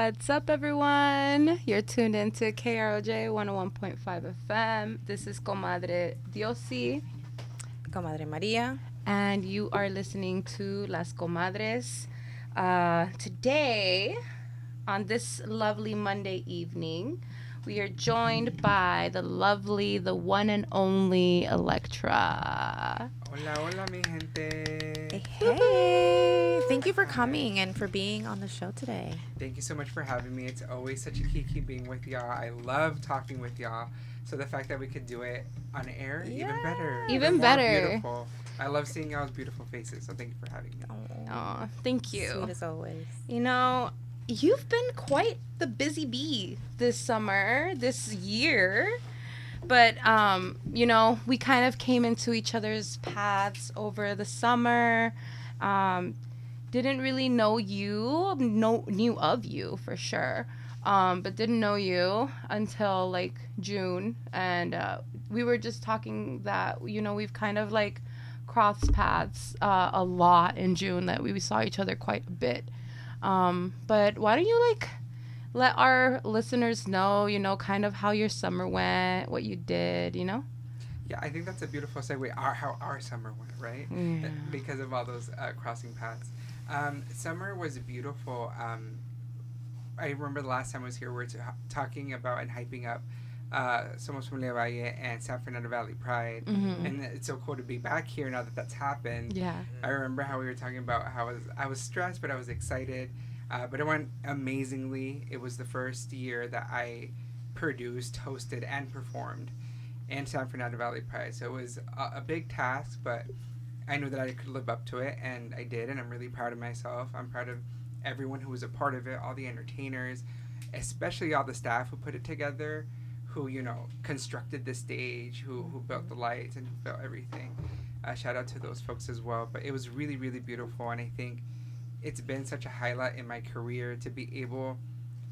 What's up, everyone? You're tuned into KROJ 101.5 FM. This is Comadre Diosy. Comadre Maria. And you are listening to Las Comadres. Today, on this lovely Monday evening, we are joined by the lovely, the one and only Elektra. Hola, hola, mi gente. Hey. Thank you for coming and for being on the show today. Thank you so much for having me. It's always such a kiki being with y'all. I love talking with y'all. So the fact that we could do it on air, even better. Even better. Beautiful. I love seeing y'all's beautiful faces. So thank you for having me. Oh, thank you. Sweet as always. You know, you've been quite the busy bee this summer, this year. But, you know, we kind of came into each other's paths over the summer. Didn't really know you, knew of you for sure. But didn't know you until like June. And we were just talking that, you know, we've kind of like crossed paths a lot in June, that we saw each other quite a bit. But why don't you like let our listeners know, you know, kind of how your summer went, what you did, you know? Yeah, I think that's a beautiful segue, how our summer went, right? Yeah. Because of all those crossing paths. Summer was beautiful. I remember the last time I was here, we were talking about and hyping up Somos Familia Valle and San Fernando Valley Pride. Mm-hmm. And it's so cool to be back here now that that's happened. Yeah. I remember how we were talking about how I was stressed, but I was excited. But it went amazingly. It was the first year that I produced, hosted, and performed in San Fernando Valley Pride. So it was a big task, but I knew that I could live up to it, and I did, and I'm really proud of myself. I'm proud of everyone who was a part of it, all the entertainers, especially all the staff who put it together, who, you know, constructed the stage, who built the lights, and who built everything. Shout out to those folks as well. But it was really, really beautiful, and I think it's been such a highlight in my career to be able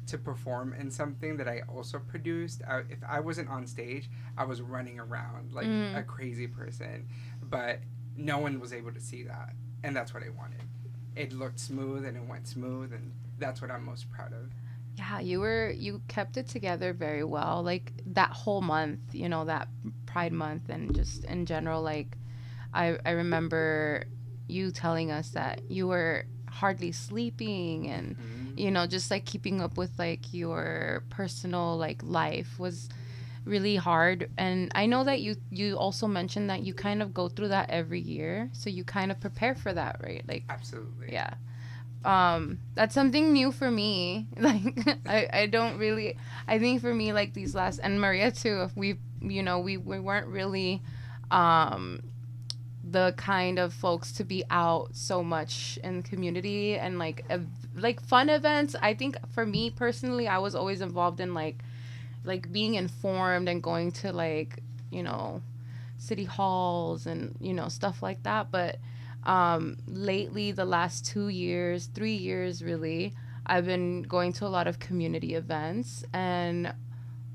to perform in something that I also produced. If I wasn't on stage, I was running around like a crazy person. But no one was able to see that, and that's what I wanted. It looked smooth, and it went smooth, and that's what I'm most proud of. Yeah, you kept it together very well. Like that whole month, you know, that Pride Month, and just in general, like I remember you telling us that you were hardly sleeping, and you know, just like keeping up with like your personal like life was really hard. And I know that you also mentioned that you kind of go through that every year, so you kind of prepare for that, right? Like Absolutely. Yeah. That's something new for me. Like I don't really, I think for me, like these last, and Maria too, we weren't really the kind of folks to be out so much in the community and like fun events. I think for me personally, I was always involved in like being informed and going to like, you know, city halls and, you know, stuff like that. But lately, the last 2 years, 3 years really, I've been going to a lot of community events, and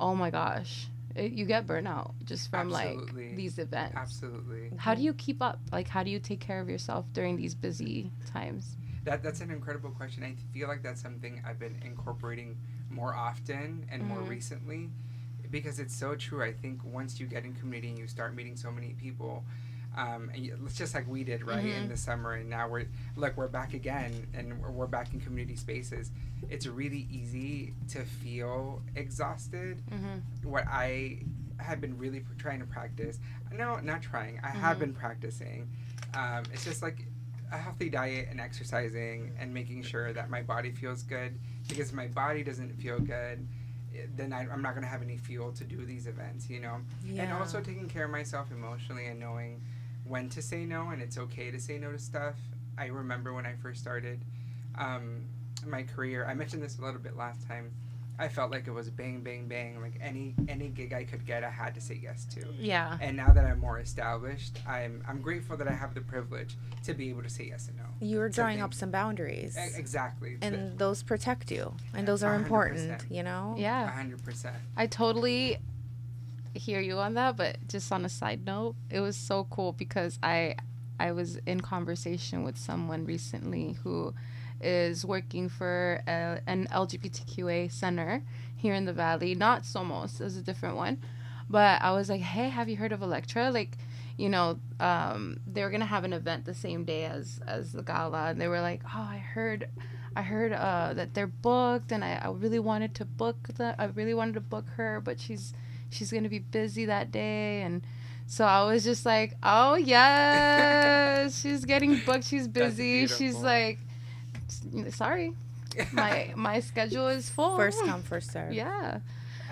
oh my gosh, you get burnout just from Absolutely. like these events. Absolutely. How do you keep up? Like, how do you take care of yourself during these busy times? That's an incredible question. I feel like that's something I've been incorporating more often and more recently, because it's so true. I think once you get in community and you start meeting so many people, it's just like we did, right, in the summer, and now we're back again, and we're back in community spaces. It's really easy to feel exhausted. What I have been really trying to practice, no, not trying, I have been practicing. It's just like a healthy diet and exercising and making sure that my body feels good, because if my body doesn't feel good, then I'm not going to have any fuel to do these events, you know? Yeah. And also taking care of myself emotionally and knowing when to say no, and it's okay to say no to stuff. I remember when I first started my career, I mentioned this a little bit last time, I felt like it was bang, bang, bang. Like any gig I could get, I had to say yes to. Yeah. And now that I'm more established, I'm grateful that I have the privilege to be able to say yes and no. You were drawing up some boundaries. Exactly. And those protect you. And those are 100%. important, you know? Yeah. 100%. I totally hear you on that, but just on a side note, it was so cool because I was in conversation with someone recently who is working for an LGBTQA center here in the Valley. Not Somos, is a different one. But I was like, hey, have you heard of Elektra? Like, you know, they were gonna have an event the same day as the gala, and they were like, oh, I heard that they're booked, and I really wanted to book her, but she's gonna be busy that day. And so I was just like, oh yes, she's getting booked, she's busy. She's like, sorry, my schedule is full. First come, first serve. Yeah.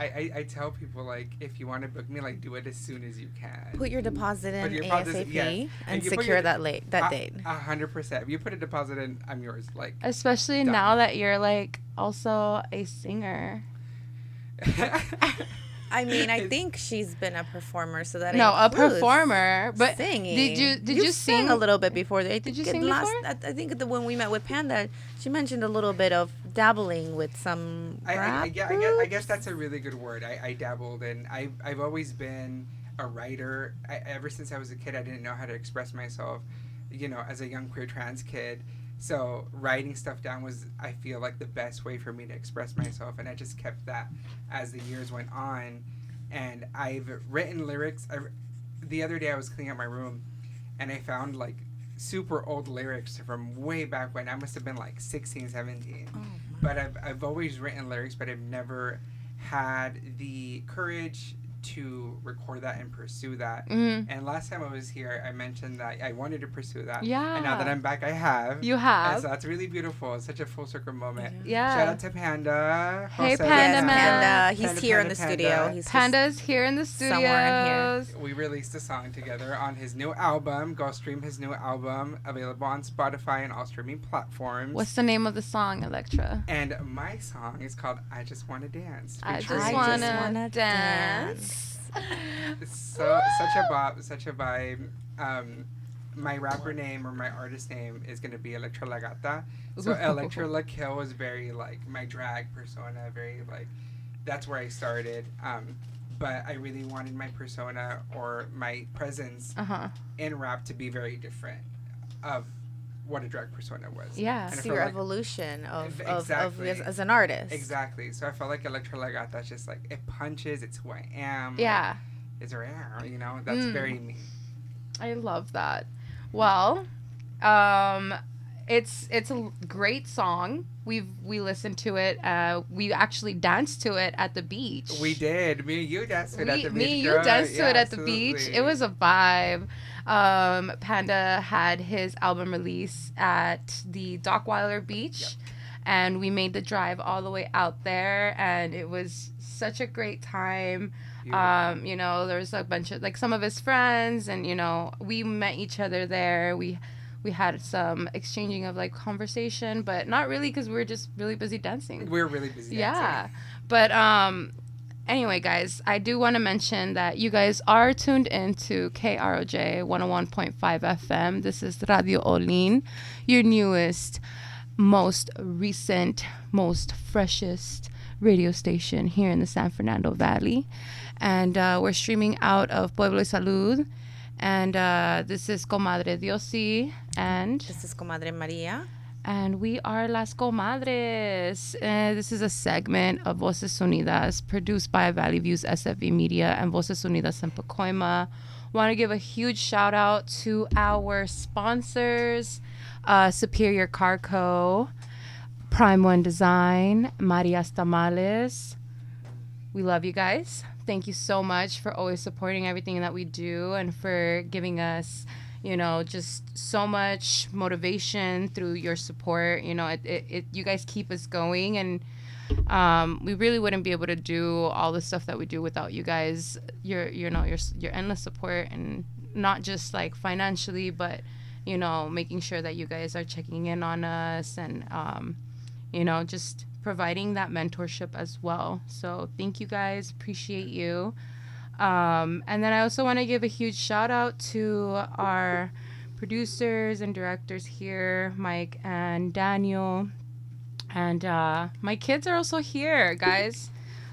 I tell people, like, if you want to book me, like, do it as soon as you can. Put your deposit in ASAP yes. and secure that date. 100%. If you put a deposit in, I'm yours. Like, especially done. now that you're like also a singer. I mean, I think she's been a performer, so that a performer. But singing. Did you sing a little bit before? Did you sing before? I think when we met with Panda, she mentioned a little bit of dabbling with some I guess that's a really good word. I dabbled, and I've always been a writer. Ever since I was a kid, I didn't know how to express myself, you know, as a young queer trans kid. So writing stuff down was, I feel like, the best way for me to express myself, and I just kept that as the years went on. And I've written lyrics. The other day I was cleaning up my room, and I found like super old lyrics from way back when. I must have been like 16, 17. Oh, but I've always written lyrics, but I've never had the courage to record that and pursue that. Mm-hmm. And last time I was here, I mentioned that I wanted to pursue that. Yeah. And now that I'm back, I have. You have. And so that's really beautiful. It's such a full circle moment. Yeah. Shout out to Panda. Hey, Jose. Panda man. Panda. He's Panda, here Panda, in the Panda. studio. He's Panda's here in the somewhere in studios. We released a song together on his new album. Go stream his new album. Available on Spotify and all streaming platforms. What's the name of the song, Elektra? And my song is called I Just Wanna Dance. I featuring- just wanna dance. So such a vibe. My rapper name or my artist name is gonna be Elektra La Gata. So Elektra La Kill was very like my drag persona, very like that's where I started. But I really wanted my persona or my presence in rap to be very different of what a drag persona was. Yeah. And I So felt your like- evolution of Exactly. as an artist. Exactly. So I felt like Elektra La Gata is just like, it punches, it's who I am. Yeah. It's rare, you know? That's very me. I love that. Well, it's a great song. We listened to it. We actually danced to it at the beach. We did. Me and you danced to it at the beach. Me and you girl. danced to Yeah, it at the absolutely. beach. It was a vibe. Panda had his album release at the Dockweiler Beach. Yep. And we made the drive all the way out there, and it was such a great time. Beautiful. You know, there was a bunch of, like, some of his friends, and, you know, we met each other there. We had some exchanging of, like, conversation, but not really, because we were just really busy dancing. We were really busy Yeah. dancing. But anyway, guys, I do want to mention that you guys are tuned into KROJ 101.5 FM. This is Radio Olin, your newest, most recent, most freshest radio station here in the San Fernando Valley. And we're streaming out of Pueblo y Salud. And this is Comadre Diosy. And This is Comadre Maria. And we are Las Comadres. This is a segment of Voces Unidas produced by Valley Views SFV Media and Voces Unidas en Pacoima. Want to give a huge shout out to our sponsors, Superior Carco, Prime One Design, Maria's Tamales. We love you guys. Thank you so much for always supporting everything that we do and for giving us, you know, just so much motivation through your support. You know, you guys keep us going, and we really wouldn't be able to do all the stuff that we do without you guys. Your endless support, and not just like financially, but, you know, making sure that you guys are checking in on us and, you know, just providing that mentorship as well. So thank you guys. Appreciate you. And then I also want to give a huge shout out to our producers and directors here, Mike and Daniel. And my kids are also here, guys.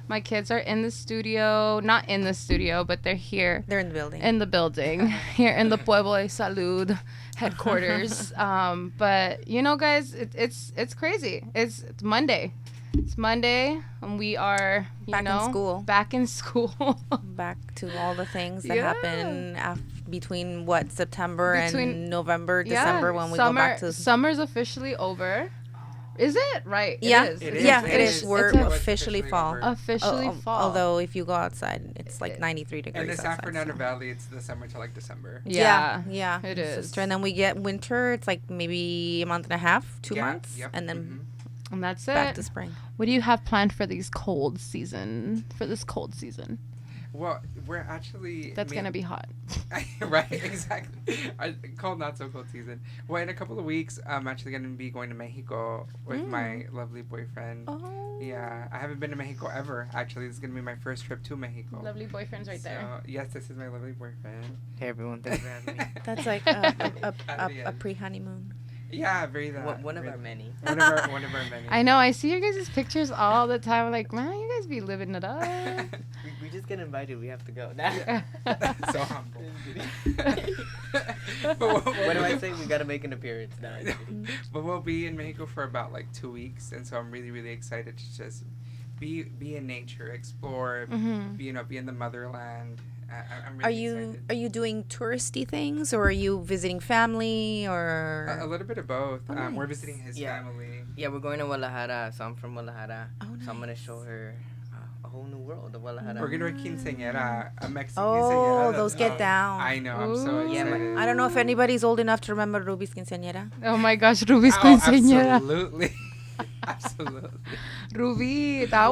My kids are in the studio, not in the studio, but they're here They're in the building. in the building, here in the Pueblo de Salud headquarters. But you know, guys, it's crazy. It's Monday. It's Monday, and we are Back in school. Back in school. Back to all the things that Yeah. happen between September Between- and November, December when we go back to. Summer's officially over. Is it? Right. Yeah. It is. It It's is. Yeah, It it is. is. We're It's officially fall. over. officially fall. Although if you go outside, it's like 93 degrees. In the San outside, Fernando so. Valley, it's the summer till like December. Yeah. yeah, it it's is. just- And then we get winter. It's like maybe a month and a half, 2 Yeah, months, yep, and then mhm. And that's back it. to spring. What do you have planned for these cold season? For this cold season, Well, we're actually. that's gonna be hot. Right, exactly. Cold, not so cold season. Well, in a couple of weeks, I'm actually going to be going to Mexico with my lovely boyfriend. Oh. Yeah, I haven't been to Mexico ever. Actually, this is going to be my first trip to Mexico. Lovely boyfriend's right there. So, yes, this is my lovely boyfriend. Hey everyone, thanks for having me. That's like a Adriel. pre-honeymoon. Yeah, very that. One of very our that. many. One of our many. I know. I see your guys' pictures all the time. Like, man, you guys be living it up. We just get invited. We have to go. So humble. What do I say? We gotta make an appearance now. But we'll be in Mexico for about like 2 weeks, and so I'm really, really excited to just be in nature, explore, Mhm. be in the motherland. I'm Are really you excited. doing touristy things, or are you visiting family, or? A little bit of both. Oh, We're nice. visiting his Yeah. family. Yeah, we're going to Guadalajara. So I'm from Guadalajara. Oh, So I'm gonna nice. show her a whole new world of Guadalajara. We're gonna quinceañera, a Mexican Oh, quinceañera. those get down. I know. I'm so Ooh. Yeah, excited. I don't know if anybody's old enough to remember Ruby's quinceañera. Oh my gosh, Ruby's Oh, quinceañera. absolutely. Absolutely. Ruby, Ruby. that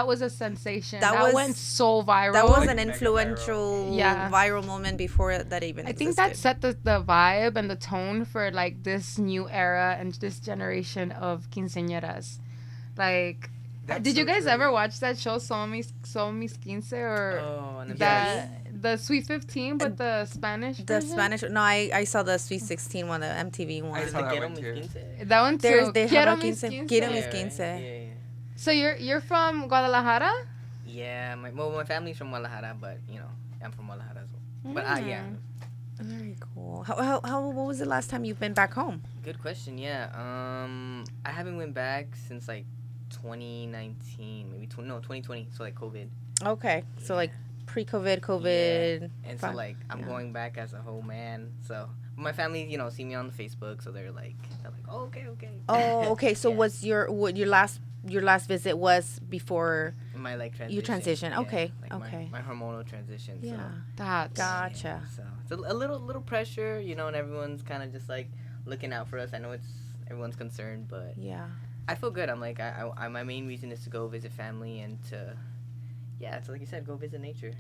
was a sensation. That That, was- went so viral. That was Like an mega influential, Yeah. viral moment before that even I think existed. that set the vibe and the tone for like this new era and this generation of quinceañeras. Like, That's did you so guys true. ever watch that show Son Mis Quince or Oh, and that the Sweet 15 but the Spanish The version? Spanish. No, I saw the Sweet 16 one, the MTV one. I saw that Quiero one mis too. 15. That one too. There's they Quiero have a mis quince. quince. Quiero Yeah, mis right? quince. Yeah. So you're from Guadalajara? Yeah, my family's from Guadalajara, but I'm from Guadalajara as well. But yeah, Very cool. What was the last time you've been back home? good question. Yeah, I haven't went back since like 2019, maybe 2020. So like COVID. Okay, so like pre-COVID, COVID. And so Fun. like I'm Yeah. going back as a whole man. So my family, see me on the Facebook, so they're like, oh, okay. Oh, okay. So Yeah. was your last visit was before? My like transition. You transition, yeah, okay, like okay. My hormonal transition. Yeah. So, That's Gotcha. So it's a little pressure, and everyone's kind of just like looking out for us. I know everyone's concerned, but Yeah. I feel good. I'm like, I my main reason is to go visit family and to, so like you said, go visit nature.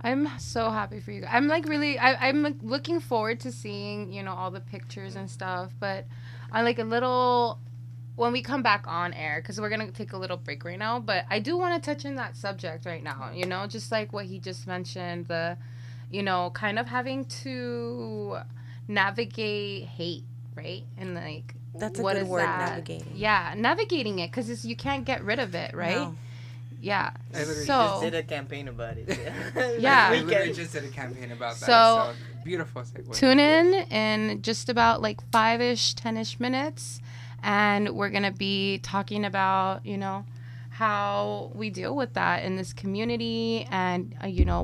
I'm so happy for you. I'm like really I'm like looking forward to seeing, all the pictures and stuff, but I like a little when we come back on air cuz we're going to take a little break right now, but I do want to touch on that subject right now, just like what he just mentioned, the kind of having to navigate hate, right? And like That's a what good is word, that? navigating. Yeah, navigating it cuz you can't get rid of it, right? No. Yeah. I literally So Just did a campaign about it. Yeah. We literally just did a campaign about that. So- Beautiful segue. Tune in just about like 5-ish, 10-ish minutes, and we're going to be talking about, how we deal with that in this community and,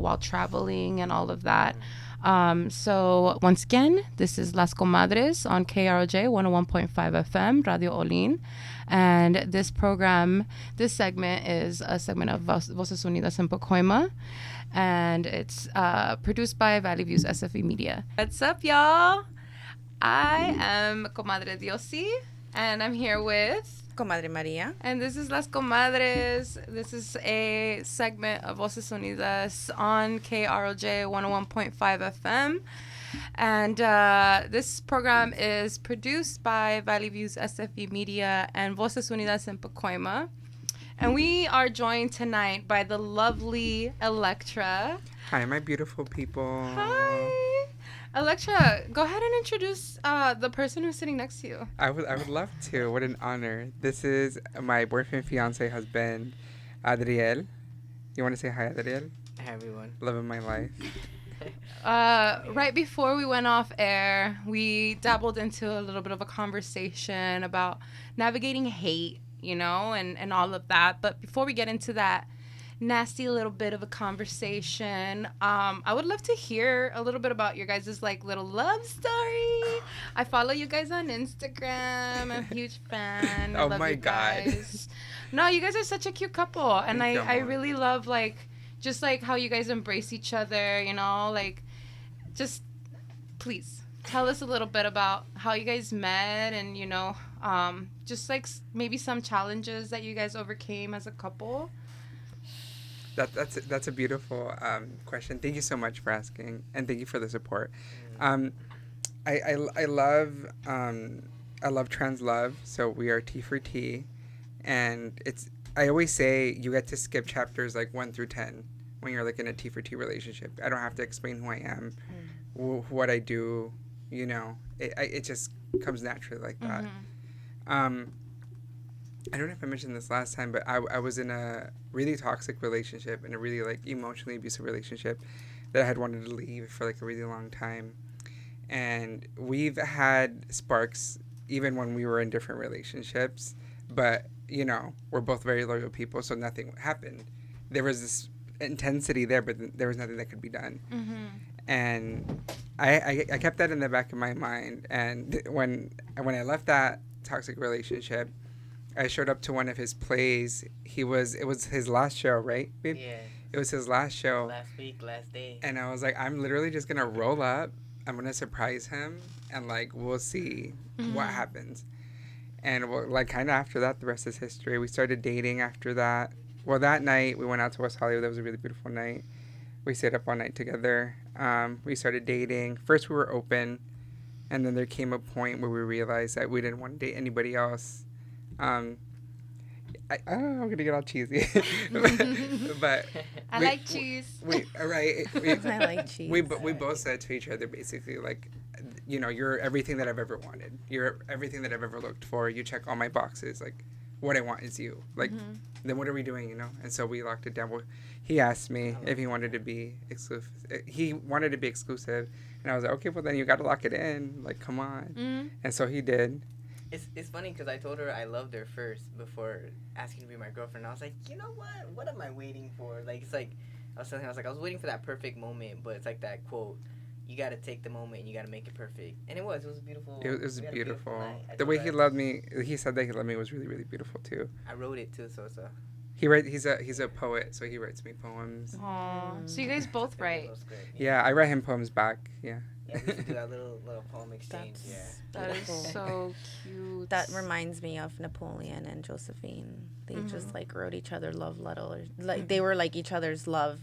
while traveling and all of that. So once again, this is Las Comadres on KROJ 101.5 FM, Radio Olin. And this segment is a segment of Voces Unidas en Pacoima. And it's produced by Valley Views SFE Media. What's up, y'all? I am Comadre Diosy, and I'm here with... Comadre Maria. And this is Las Comadres. This is a segment of Voces Unidas on KROJ 101.5 FM. And this program is produced by Valley Views SFE Media and Voces Unidas en Pacoima. And we are joined tonight by the lovely Elektra. Hi, my beautiful people. Hi. Elektra, go ahead and introduce the person who's sitting next to you. I would love to. What an honor. This is my boyfriend, fiance, husband, Adriel. You want to say hi, Adriel? Hi, everyone. Love of my life. Right before we went off air, we dabbled into a little bit of a conversation about navigating hate, and all of that. But before we get into that nasty little bit of a conversation, I would love to hear a little bit about your guys' little love story. I follow you guys on Instagram. I'm a huge fan. I Oh love my you God. guys. No, you guys are such a cute couple, and Thank you, I amor. really love just how you guys embrace each other. Just please tell us a little bit about how you guys met, and just maybe some challenges that you guys overcame as a couple. That's a beautiful question. Thank you so much for asking, and thank you for the support. I love trans love. So we are T for T, and I always say you get to skip chapters 1 through 10 when you're in a T for T relationship. I don't have to explain who I am, what I do. It just comes naturally like that. I don't know if I mentioned this last time, but I was in a really toxic relationship, in a really emotionally abusive relationship that I had wanted to leave for a really long time. And we've had sparks even when we were in different relationships, but we're both very loyal people, so nothing happened. There was this intensity there, but there was nothing that could be done. And I kept that in the back of my mind. And when I left that toxic relationship, I showed up to one of his plays. It was his last show, right, babe? Yeah. It was his last show. Last week, last day. And I was like, I'm literally just gonna roll up. I'm gonna surprise him, and we'll see what happens. And kind of after that, the rest is history. We started dating after that. Well, that night we went out to West Hollywood. That was a really beautiful night. We stayed up all night together. We started dating. First we were open, and then there came a point where we realized that we didn't want to date anybody else. I'm gonna get all cheesy, but I like cheese. I like cheese. We both said to each other basically you're everything that I've ever wanted. You're everything that I've ever looked for. You check all my boxes. What I want is you. Then what are we doing? And so we locked it down. Well, he asked me if he wanted to be exclusive. He wanted to be exclusive, and I was like, okay, well then you got to lock it in. Come on. And so he did. It's funny because I told her I loved her first before asking to be my girlfriend. I was like, you know what? What am I waiting for? I was telling her, I was waiting for that perfect moment, but it's that quote, you got to take the moment and you got to make it perfect. And it was beautiful. It was beautiful. Night. The way he loved me, he said that he loved me was really, really beautiful too. I wrote it too, so. He's a poet, so he writes me poems. Aww. So you guys both write. Yeah, I write him poems back. Yeah. Yeah, we should do that little poem exchange. That is so cute. That reminds me of Napoleon and Josephine. They just wrote each other love letters. They were each other's love,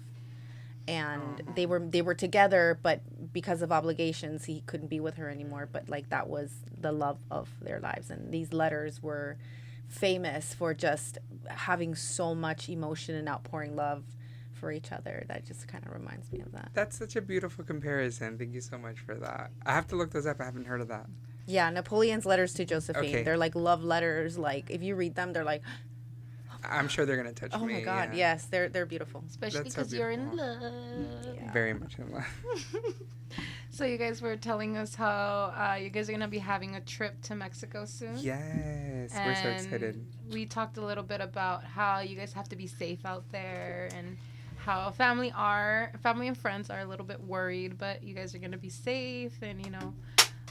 and they were together, but because of obligations, he couldn't be with her anymore. But that was the love of their lives, and these letters were famous for just having so much emotion and outpouring love for each other. That just kind of reminds me of that. That's such a beautiful comparison. Thank you so much for that. I have to look those up. I haven't heard of that. Yeah, Napoleon's letters to Josephine. Okay. They're love letters. If you read them, they're I'm sure they're gonna touch me. oh my God, yeah. yes, they're beautiful. Especially That's so because you're in beautiful. love. Yeah. Very much in love. So you guys were telling us how you guys are going to be having a trip to Mexico soon. Yes, we're so excited. We talked a little bit about how you guys have to be safe out there, and how family and friends are a little bit worried, but you guys are going to be safe. And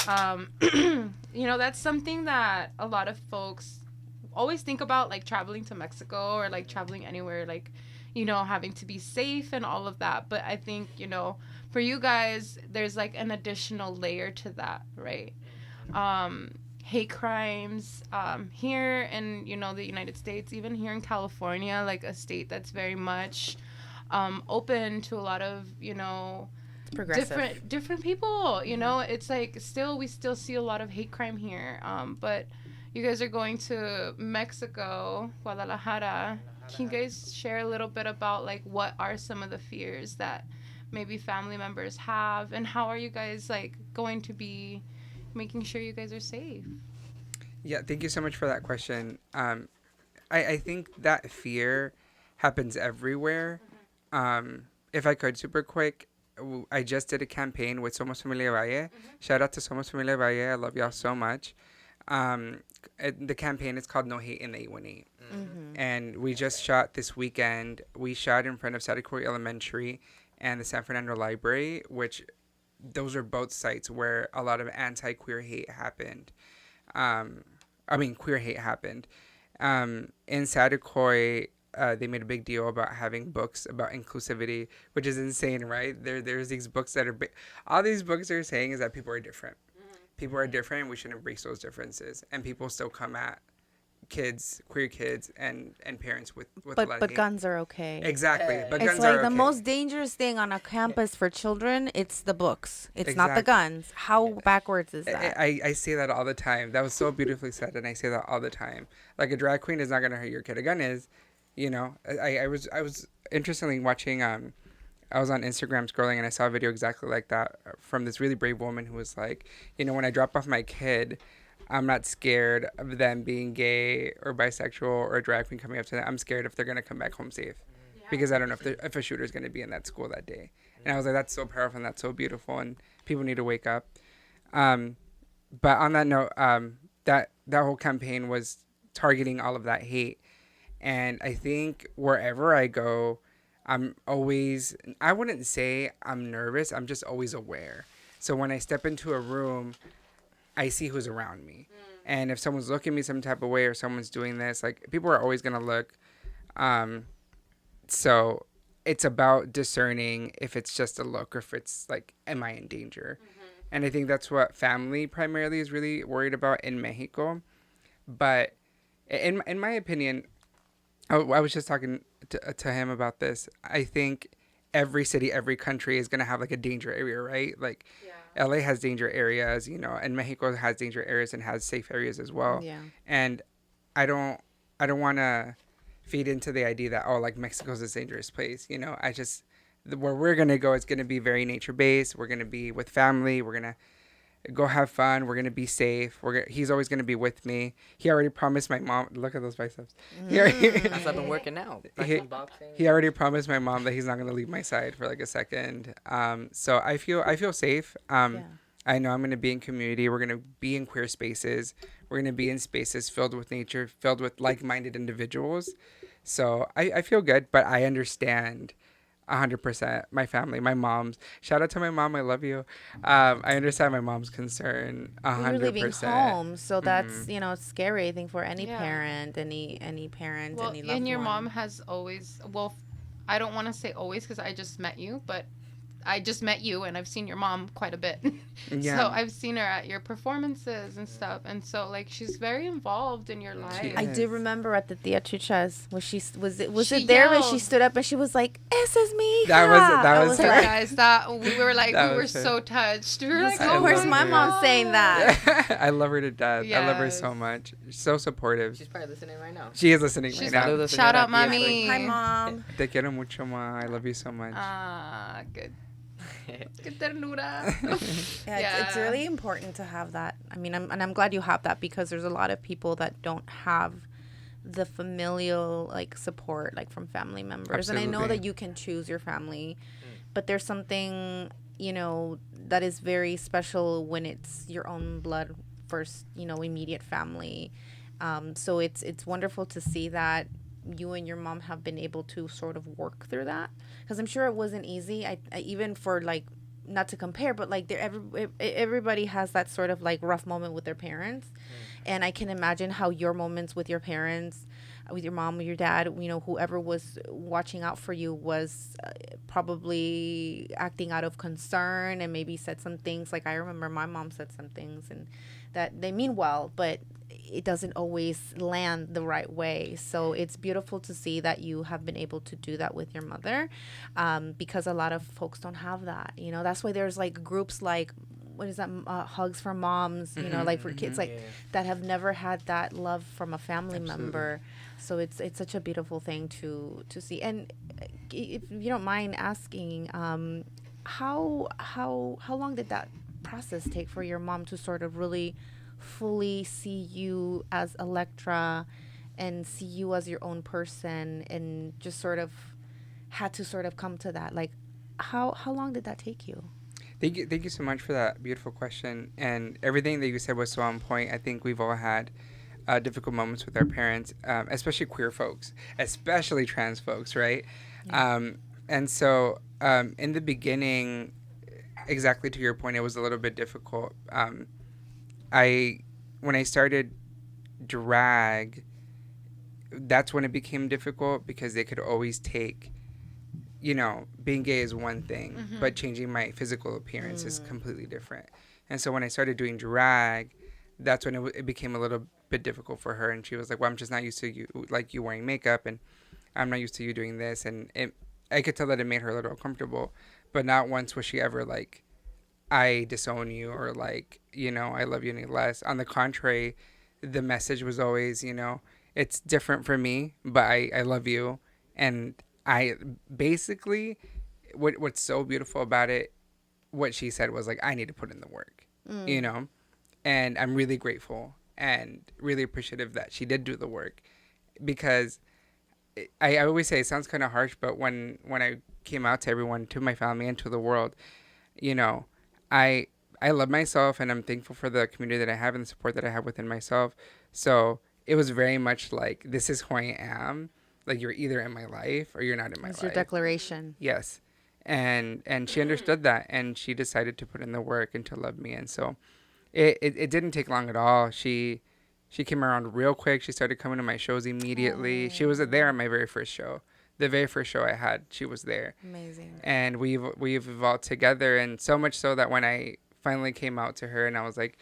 that's something that a lot of folks always think about, traveling to Mexico or traveling anywhere, having to be safe and all of that. But I think for you guys, there's an additional layer to that, right? Hate crimes here in the United States, even here in California, a state that's very much open to a lot of Progressive. different people. It's we still see a lot of hate crime here, but you guys are going to Mexico, Guadalajara. Can you guys share a little bit about what are some of the fears that maybe family members have, and how are you guys like going to be making sure you guys are safe? Yeah, thank you so much for that question. I think that fear happens everywhere. If I could, super quick, I just did a campaign with Somos Familia Valle. Shout out to Somos Familia Valle. I love y'all so much. The campaign is called No Hate in the 818. And we just shot this weekend. We shot in front of Saticoy Elementary and the San Fernando Library, which those are both sites where a lot of anti-queer hate happened. Queer hate happened. In Saticoy, they made a big deal about having books about inclusivity, which is insane, right? There's these books that are... all these books are saying is that people are different. People are different. We should embrace those differences. And people still come at kids, queer kids, and parents with a lot of But hate. guns are okay. Exactly. But It's guns like are the okay. most dangerous thing on a campus for children. It's the books. It's not the guns. How backwards is that? I say that all the time. That was so beautifully said, and I say that all the time. Like, a drag queen is not gonna hurt your kid. A gun is, you know. I was interestingly watching. I was on Instagram scrolling, and I saw a video exactly like that from this really brave woman who was like, you know, when I drop off my kid, I'm not scared of them being gay or bisexual or a drag queen coming up to them. I'm scared if they're gonna come back home safe, because I don't know if a shooter's gonna be in that school that day. And I was like, that's so powerful and that's so beautiful, and people need to wake up. But on that note, that whole campaign was targeting all of that hate, and I think wherever I go, I'm always, I wouldn't say I'm nervous, I'm just always aware. So when I step into a room, I see who's around me. And if someone's looking at me some type of way or someone's doing this, like, people are always going to look. So it's about discerning if it's just a look or if it's like, am I in danger? And I think that's what family primarily is really worried about in Mexico. But in my opinion, I was just talking to him about this. I think every city, every country is going to have like a danger area, right? Like, LA has danger areas, you know, and Mexico has danger areas and has safe areas as well. Yeah. And I don't want to feed into the idea that, oh, like, Mexico's this dangerous place. You know, where we're going to go is going to be very nature based. We're going to be with family. We're going to go have fun. We're going to be safe. He's always going to be with me. He already promised my mom, look at those biceps. I've been working out. Boxing. He already promised my mom that he's not going to leave my side for like a second. So I feel safe. I know I'm going to be in community. We're going to be in queer spaces. We're going to be in spaces filled with nature, filled with like-minded individuals. So I feel good, but I understand 100% my family, my mom's. Shout out to my mom. I love you. I understand my mom's concern 100%. You're leaving home, so that's, you know, scary, I think, for any parent, any parent, Well, any loved and your one. mom has always, well, I don't want to say always because I just met you, but I just met you and I've seen your mom quite a bit. Yeah. So I've seen her at your performances and stuff. And so, like, she's very involved in your life. I do remember at the Tia Chucha's when she was She it there when she yelled. stood up and she was like, "Esa es mi hija." That was So, her. guys, we were like, That we were was her. so touched. We were like, I oh, Where's love my her. mom saying that? I love her to death. I love her so Yes. much. So supportive. She's probably listening right now. She is listening She's right now. listening Shout out, right now. mommy. Hi, mom. Te quiero mucho, ma. I love you so much. Ah, good. Qué ternura. Yeah, it's really important to have that. I mean, I'm glad you have that because there's a lot of people that don't have the familial like support like from family members. And I know Absolutely. that you can choose your family, but there's something, you know, that is very special when it's your own blood first, you know, immediate family. So it's wonderful to see that you and your mom have been able to sort of work through that, because I'm sure it wasn't easy. I even for like, not to compare, but like everybody has that sort of like rough moment with their parents, and I can imagine how your moments with your parents, with your mom, with your dad, you know, whoever was watching out for you was probably acting out of concern and maybe said some things. Like I remember my mom said some things and that they mean well, but it doesn't always land the right way. So it's beautiful to see that you have been able to do that with your mother, because a lot of folks don't have that. You know, that's why there's like groups like what is that, hugs for moms, you know, like for kids, like that have never had that love from a family member. So it's such a beautiful thing to see. And if you don't mind asking, how long did that process take for your mom to sort of really fully see you as Elektra and see you as your own person, and just sort of had to sort of come to that? Like, how long did that take you? Thank you so much for that beautiful question. And everything that you said was so on point. I think we've all had difficult moments with our parents, especially queer folks, especially trans folks, right? Yeah. And so in the beginning, exactly to your point, it was a little bit difficult. When I started drag, that's when it became difficult, because they could always take, you know, being gay is one thing, but changing my physical appearance is completely different. And so when I started doing drag, that's when it became a little bit difficult for her. And she was like, well, I'm just not used to you wearing makeup, and I'm not used to you doing this. And I could tell that it made her a little uncomfortable, but not once was she ever like, I disown you, or like, you know, I love you any less. On the contrary, the message was always, you know, it's different for me, but I love you. And I basically, what's so beautiful about it, what she said was like, I need to put in the work, you know, and I'm really grateful and really appreciative that she did do the work, because I always say it sounds kind of harsh, but when I came out to everyone, to my family and to the world, you know, I love myself, and I'm thankful for the community that I have and the support that I have within myself. So it was very much like, this is who I am. Like, you're either in my life or you're not in my life. It's your declaration. Yes. And she understood that, and she decided to put in the work and to love me. And so it didn't take long at all. She came around real quick. She started coming to my shows immediately. She was there at my very first show. The very first show I had, she was there. Amazing. And we've evolved together, and so much so that when I finally came out to her and I was like,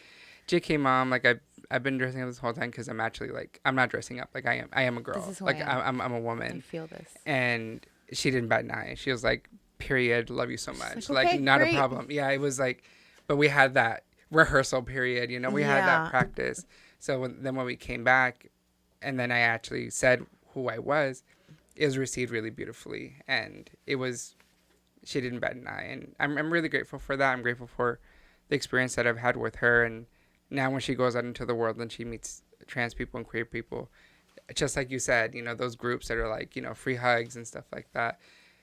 JK mom, like I've been dressing up this whole time, because I'm actually like, I'm not dressing up, like I am a girl, like I'm a woman. I feel this. And she didn't bat an eye. She was like, period, love you so much, like, like okay, not great. a problem. Yeah, it was like, but we had that rehearsal period, you know, we had that practice. So when we came back, and then I actually said who I was, it was received really beautifully, and she didn't bat an eye, and I'm really grateful for that. I'm grateful for the experience that I've had with her, and now when she goes out into the world and she meets trans people and queer people, just like you said, you know, those groups that are like, you know, free hugs and stuff like that,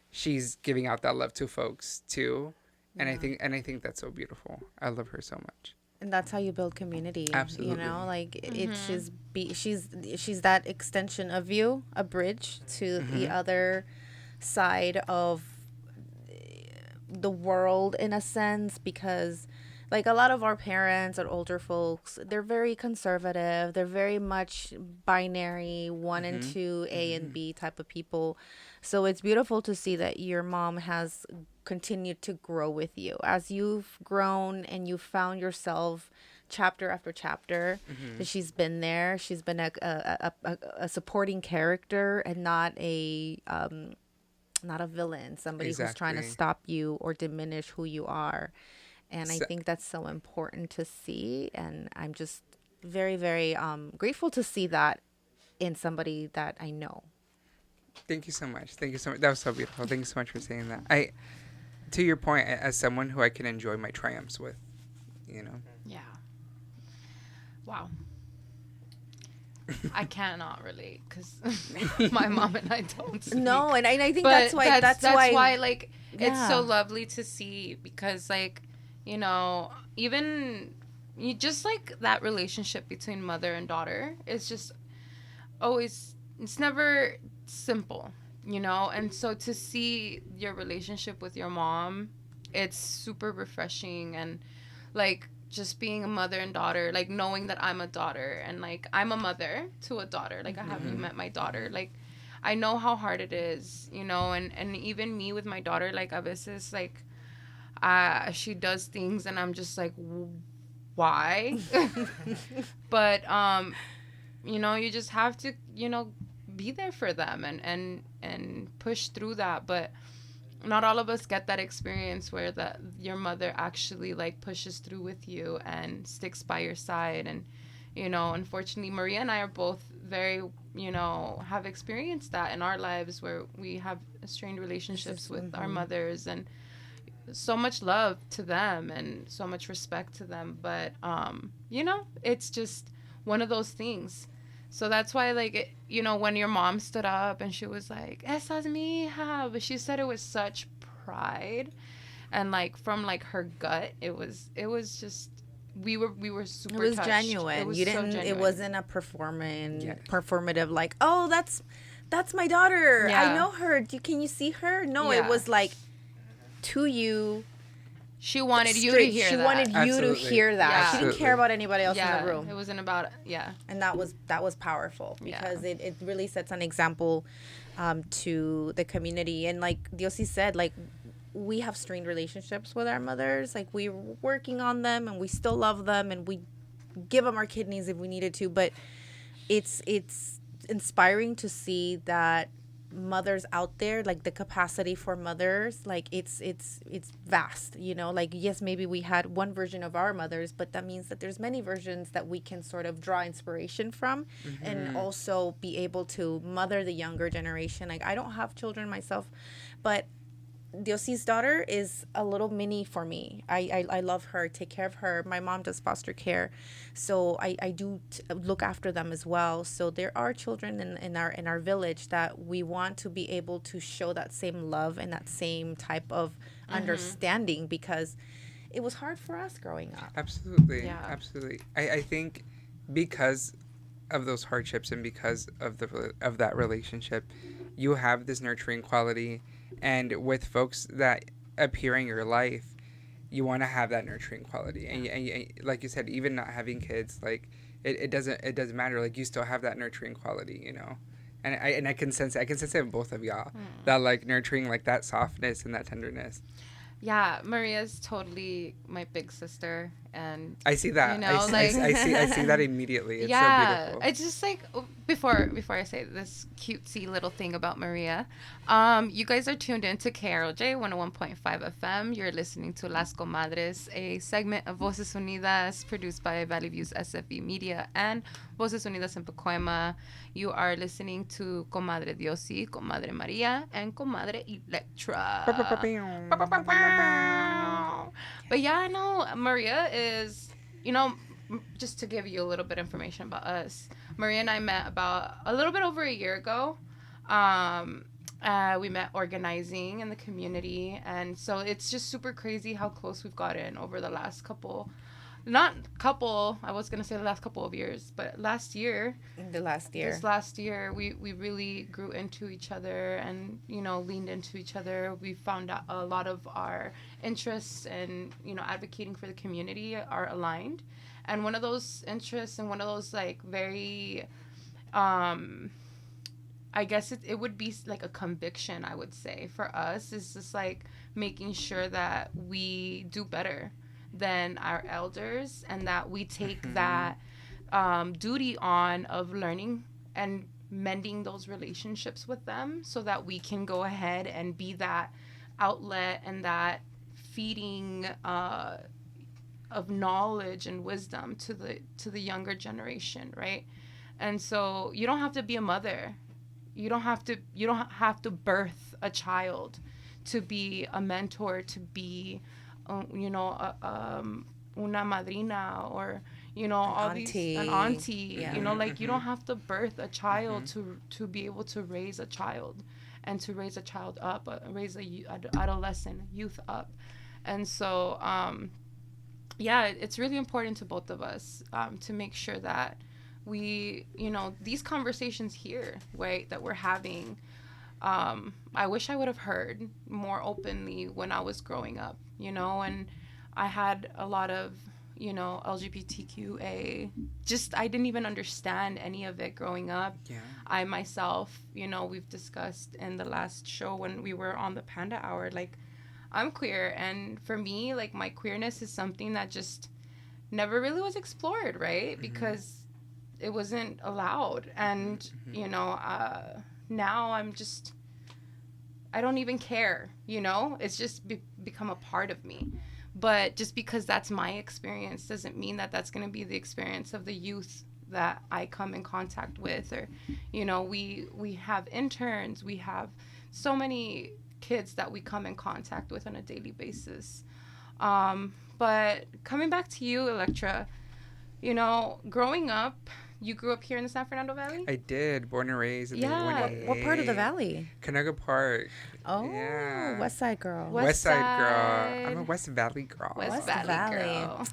she's giving out that love to folks too, and I think that's so beautiful. I love her so much. And that's how you build community. Absolutely. You know, like it's just she's that extension of you, a bridge to the other side of the world, in a sense, because like a lot of our parents or older folks, they're very conservative. They're very much binary, 1 and 2, A and B type of people. So it's beautiful to see that your mom has continued to grow with you as you've grown and you found yourself chapter after chapter. That she's been there. She's been a supporting character, and not a villain, somebody who's trying to stop you or diminish who you are. And I think that's so important to see. And I'm just very, very grateful to see that in somebody that I know. Thank you so much. Thank you so much. That was so beautiful. Thank you so much for saying that. To your point, as someone who I can enjoy my triumphs with, you know. Yeah. Wow. I cannot relate, because my mom and I don't speak. No, and I think But that's why like, it's so lovely to see, because like, you know, even you just like that relationship between mother and daughter is just always, it's never simple, you know. And so to see your relationship with your mom, it's super refreshing. And like, just being a mother and daughter, like knowing that I'm a daughter, and like I'm a mother to a daughter, like I haven't met my daughter, like I know how hard it is, you know. And even me with my daughter, like a veces, like she does things and I'm just like, why? But you know, you just have to, you know, be there for them and push through that. But not all of us get that experience where that your mother actually like pushes through with you and sticks by your side. And unfortunately, Maria and I are both very, have experienced that in our lives where we have strained relationships with our mothers, and so much love to them and so much respect to them. But, it's just one of those things. So that's why, like, when your mom stood up and she was like, "Esa es mi hija," but she said it with such pride and, like, from, like, her gut, it was just, we were super It was touched. genuine. It was You didn't. genuine. It wasn't a performative, like, oh, that's my daughter. Yeah. I know her. Can you see her? No, Yeah. it was like to you. She wanted you to hear She that. wanted you Absolutely. to hear that. Yeah. She didn't care about anybody else in the room. It wasn't about, And that was powerful because it really sets an example to the community. And like Diosy said, like, we have strained relationships with our mothers. Like, we're working on them and we still love them and we give them our kidneys if we needed to. But it's inspiring to see that mothers out there, like the capacity for mothers, like it's vast, like, yes, maybe we had one version of our mothers, but that means that there's many versions that we can sort of draw inspiration from and also be able to mother the younger generation. Like, I don't have children myself, but Diosy's daughter is a little mini for me. I love her, take care of her. My mom does foster care, so I do look after them as well. So there are children in our village that we want to be able to show that same love and that same type of understanding, because it was hard for us growing up. Absolutely. Yeah. Absolutely. I think because of those hardships and because of that relationship, you have this nurturing quality. And with folks that appear in your life, you want to have that nurturing quality. And like you said, even not having kids, like, it doesn't matter. Like, you still have that nurturing quality, And I can sense it in both of y'all. That, like, nurturing, like, that softness and that tenderness. Yeah, Maria's totally my big sister, and I see that. I see that immediately. It's so beautiful. It's just like, before I say this cutesy little thing about Maria, you guys are tuned in to KRLJ 101.5 FM. You're listening to Las Comadres, a segment of Voces Unidas produced by Valley Views SFE Media and Voces Unidas en Pacoima. You are listening to Comadre Diosy, Comadre Maria, and Comadre Elektra. But yeah, no, Maria is, just to give you a little bit of information about us, Maria and I met about a little bit over a year ago. We met organizing in the community, and so it's just super crazy how close we've gotten over the last I was going to say the last couple of years, but this last year, we really grew into each other and, leaned into each other. We found out a lot of our interests and, advocating for the community are aligned. And one of those interests and one of those, like, very, I guess it would be like a conviction, I would say, for us, is just like making sure that we do better than our elders, and that we take that duty on of learning and mending those relationships with them, so that we can go ahead and be that outlet and that feeding of knowledge and wisdom to the younger generation, right? And so you don't have to be a mother. You don't have to birth a child to be a mentor, to be una madrina, or an auntie. Yeah. Like, you don't have to birth a child to be able to raise a child, and to raise a child up, raise a adolescent youth up. And so it's really important to both of us to make sure that we, these conversations here, right, that we're having, I wish I would have heard more openly when I was growing up, and I had a lot of, LGBTQA, I didn't even understand any of it growing up. Yeah. I myself, we've discussed in the last show when we were on the Panda Hour, like, I'm queer, and for me, like, my queerness is something that just never really was explored, right? Because it wasn't allowed. And, now I don't even care, you know? It's just become a part of me. But just because that's my experience doesn't mean that that's going to be the experience of the youth that I come in contact with. Or, you know, we have interns, we have so many kids that we come in contact with on a daily basis. But coming back to you, Elektra, you know, growing up, you grew up here in the San Fernando Valley? I did. Born and raised in the Yeah. 1A. What part of the valley? Canoga Park. Oh, Yeah. West Side girl. West Side girl. Side. I'm a West Valley girl. West Valley Valley girl. girl.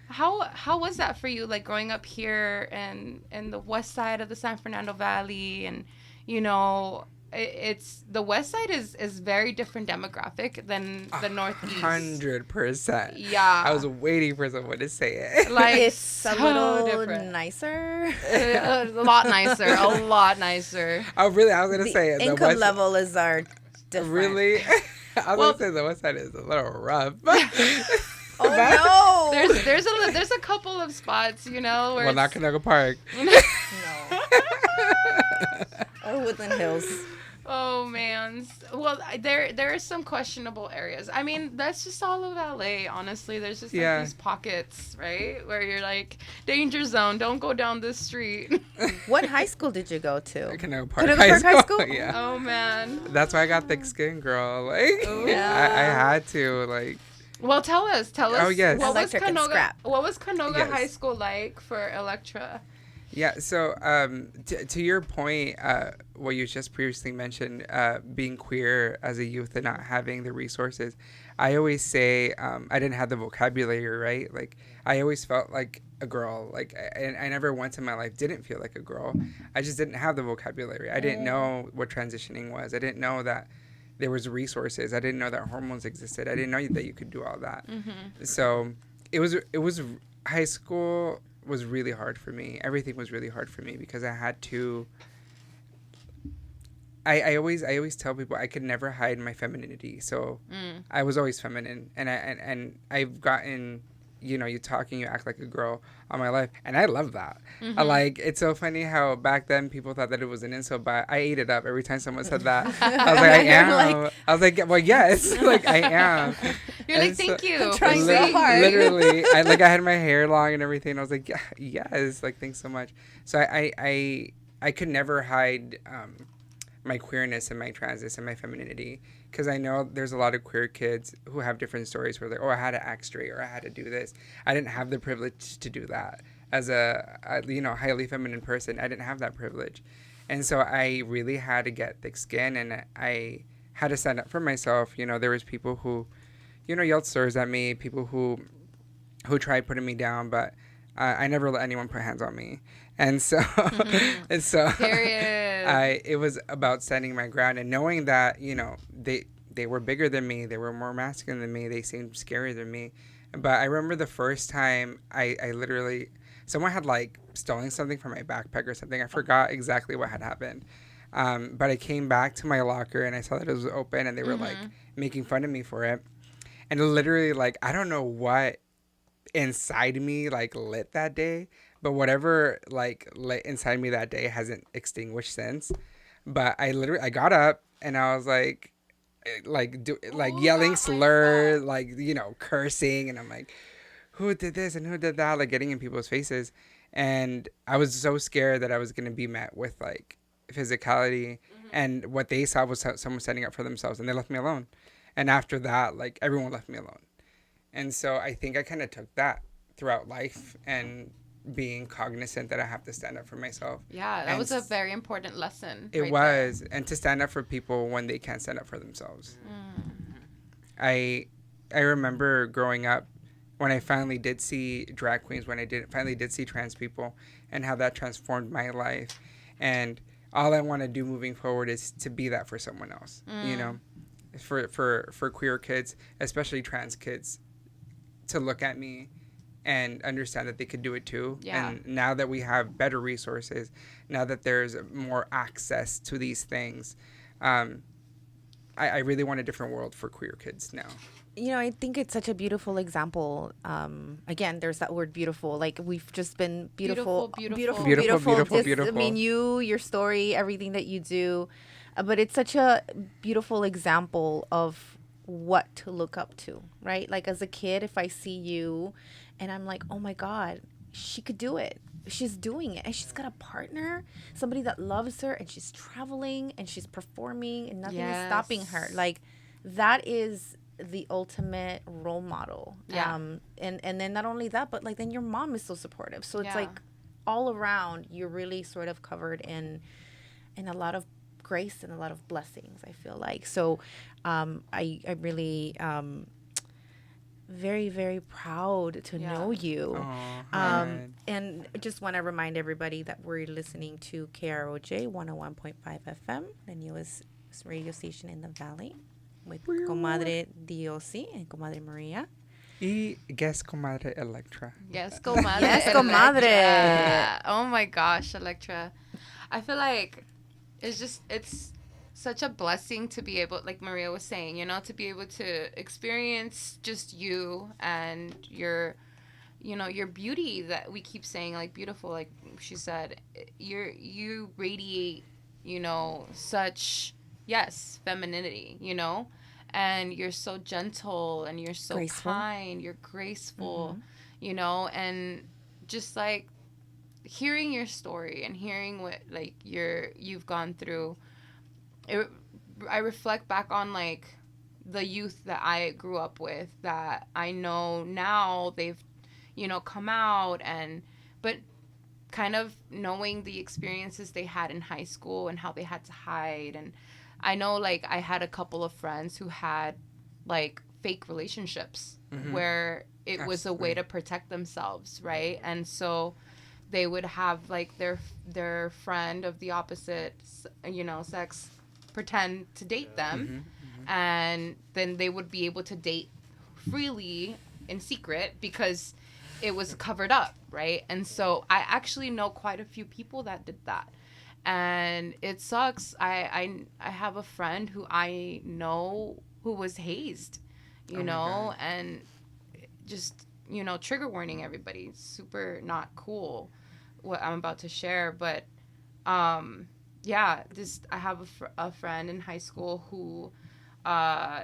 How was that for you, like growing up here and in the west side of the San Fernando Valley? And you know, it's the west side is very different demographic than the northeast. 100%. Yeah, I was waiting for someone to say it. like It's so a little different. nicer. A lot nicer, a lot nicer. Oh, really? I was going to The say it. income West, level is our different. Really? I was Well- going to say the West Side is a little rough. Oh no! There's a couple of spots, you know, where Well, not Canoga Park. No. Or Woodland Hills. Oh man. Well, there are some questionable areas. I mean, that's just all of LA, honestly. There's just like Yeah. these pockets, right? Where you're like, danger zone, don't go down this street. What high school did you go to? Canoga Park, Canoga Park High School? Yeah. Oh man. That's why I got thick skin, girl. Like, Ooh. I had to, like, Well, tell us. Oh, yes. What was Electric and Canoga? scrap. What was Canoga Yes. High School like for Elektra? yeah. So, to your point, what you just previously mentioned, being queer as a youth and not having the resources, I always say I didn't have the vocabulary, right? Like, I always felt like a girl. Like, I never once in my life didn't feel like a girl. I just didn't have the vocabulary. I didn't know what transitioning was. I didn't know that there was resources. I didn't know that hormones existed. I didn't know that you could do all that. Mm-hmm. So it was high school was really hard for me. Everything was really hard for me because I had to. I always tell people I could never hide my femininity. So I was always feminine, and I've gotten, you know, you talk and you act like a girl all my life, and I love that. Mm-hmm. Like, it's so funny how back then people thought that it was an insult, but I ate it up every time someone said that. I was like, I am. I was like, well, yes, like I am. You're like, And so- thank you. trying for so saying hard. Literally, I had my hair long and everything. I was like, yes, like thanks so much. So I could never hide my queerness and my transness and my femininity, because I know there's a lot of queer kids who have different stories where they're, oh, I had to act straight or I had to do this. I didn't have the privilege to do that as a you know, highly feminine person. I didn't have that privilege, and so I really had to get thick skin, and I had to stand up for myself. You know, there was people who, you know, yelled slurs at me, people who tried putting me down, but I never let anyone put hands on me. And so, and so, Period. it was about standing my ground and knowing that, you know, they were bigger than me, they were more masculine than me, they seemed scarier than me. But I remember the first time I literally, someone had like stolen something from my backpack or something. I forgot exactly what had happened. But I came back to my locker and I saw that it was open and they were like making fun of me for it. And literally, like, I don't know what inside me like lit that day, but whatever like lit inside me that day hasn't extinguished since. But I got up and I was like yelling slurs, like, you know, cursing, and I'm like, who did this and who did that, like getting in people's faces. And I was so scared that I was going to be met with like physicality, and what they saw was someone standing up for themselves, and they left me alone. And after that, like, everyone left me alone. And so I think I kind of took that throughout life, and being cognizant that I have to stand up for myself. Yeah, that And was a very important lesson. It right was, and to stand up for people when they can't stand up for themselves. I remember growing up when I finally did see drag queens, when I finally did see trans people, and how that transformed my life. And all I want to do moving forward is to be that for someone else, you know, for queer kids, especially trans kids, to look at me and understand that they could do it too. Yeah. And now that we have better resources, now that there's more access to these things, I really want a different world for queer kids now. You know, I think it's such a beautiful example. Again, there's that word beautiful. Like, we've just been beautiful. Beautiful. I mean, your story, everything that you do. But it's such a beautiful example of what to look up to, right? Like as a kid, if I see you and I'm like, oh my God, she could do it. She's doing it. And she's got a partner, somebody that loves her, and she's traveling and she's performing and nothing is stopping her. Yes. Like that is the ultimate role model. Yeah. And then not only that, but like then your mom is so supportive. So it's Yeah. like all around you're really sort of covered in a lot of grace and a lot of blessings, I feel like. So I really very, very proud to Yeah. know you. Oh, And just want to remind everybody that we're listening to KROJ 101.5 FM, the newest radio station in the Valley, with Comadre Diosy and Comadre Maria. y guest comadre Elektra. Yes, Comadre. Yes, Comadre. Elektra. Oh my gosh, Elektra. I feel like it's such a blessing to be able, like Maria was saying, you know, to be able to experience just you and your, you know, your beauty that we keep saying, like beautiful, like she said, you radiate, you know, such, yes, femininity, you know, and you're so gentle and you're so Graceful. kind, you're graceful, you know, and just like hearing your story and hearing what like you've gone through, I reflect back on like the youth that I grew up with that I know now they've, you know, come out, and but kind of knowing the experiences they had in high school and how they had to hide. And I know like I had a couple of friends who had like fake relationships where it was a way to protect themselves, right? And so they would have like their friend of the opposite, you know, sex pretend to date them, and then they would be able to date freely in secret because it was covered up, right? And so I actually know quite a few people that did that, and it sucks. I have a friend who I know who was hazed, you know, and just, you know, trigger warning everybody, super not cool what I'm about to share, but yeah, just I have a friend in high school who